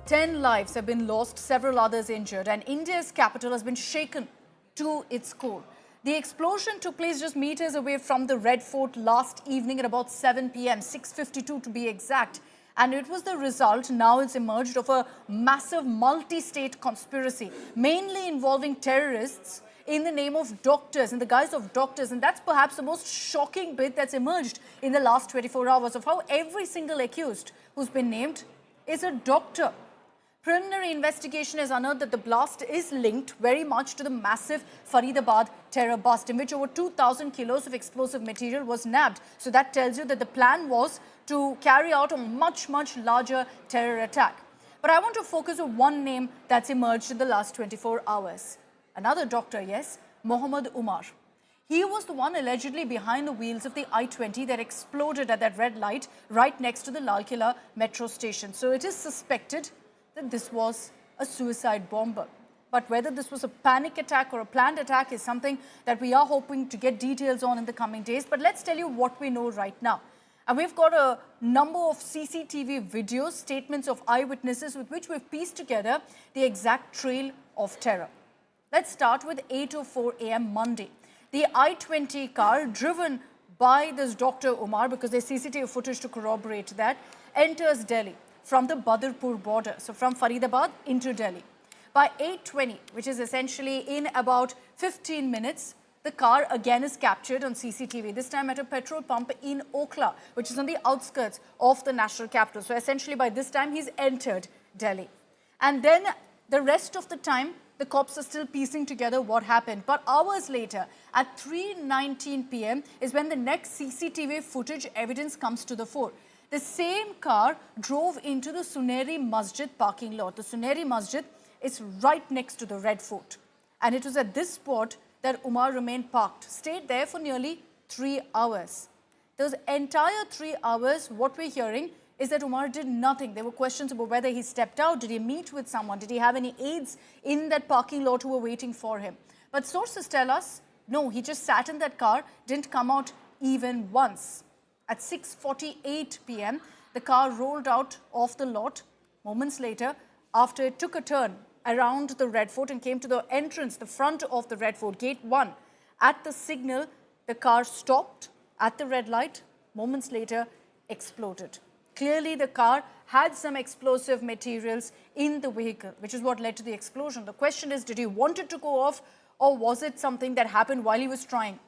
10 lives have been lost, several others injured, and India's capital has been shaken to its core. The explosion took place just meters away from the Red Fort last evening at about 7 p.m., 6:52 to be exact. And it was the result, now it's emerged, of a massive multi-state conspiracy, mainly involving terrorists in the name of doctors, in the guise of doctors. And that's perhaps the most shocking bit that's emerged in the last 24 hours of how every single accused who's been named is a doctor. Preliminary investigation has unearthed that the blast is linked very much to the massive Faridabad terror bust, in which over 2,000 kilos of explosive material was nabbed. So that tells you that the plan was to carry out a much, much larger terror attack. But I want to focus on one name that's emerged in the last 24 hours. Another doctor, yes, Mohammed Umar. He was the one allegedly behind the wheels of the I-20 that exploded at that red light right next to the Lal Killa metro station. So it is suspected that this was a suicide bomber. But whether this was a panic attack or a planned attack is something that we are hoping to get details on in the coming days. But let's tell you what we know right now. And we've got a number of CCTV videos, statements of eyewitnesses with which we've pieced together the exact trail of terror. Let's start with 8:04 a.m. Monday. The I-20 car driven by this Dr. Umar, because there's CCTV footage to corroborate that, enters Delhi from the Badarpur border, so from Faridabad into Delhi. By 8:20, which is essentially in about 15 minutes, the car again is captured on CCTV, this time at a petrol pump in Okhla, which is on the outskirts of the national capital. So essentially by this time, he's entered Delhi. And then the rest of the time, the cops are still piecing together what happened. But hours later, at 3:19 p.m. is when the next CCTV footage evidence comes to the fore. The same car drove into the Suneri Masjid parking lot. The Suneri Masjid is right next to the Red Fort. And it was at this spot that Umar remained parked, stayed there for nearly 3 hours. Those entire 3 hours, what we're hearing is that Umar did nothing. There were questions about whether he stepped out, did he meet with someone, did he have any aides in that parking lot who were waiting for him. But sources tell us, no, he just sat in that car, didn't come out even once. At 6:48 p.m., the car rolled out of the lot moments later after it took a turn around the Red Fort and came to the entrance, the front of the Red Fort, Gate 1. At the signal, the car stopped at the red light, moments later exploded. Clearly, the car had some explosive materials in the vehicle, which is what led to the explosion. The question is, did he want it to go off, or was it something that happened while he was trying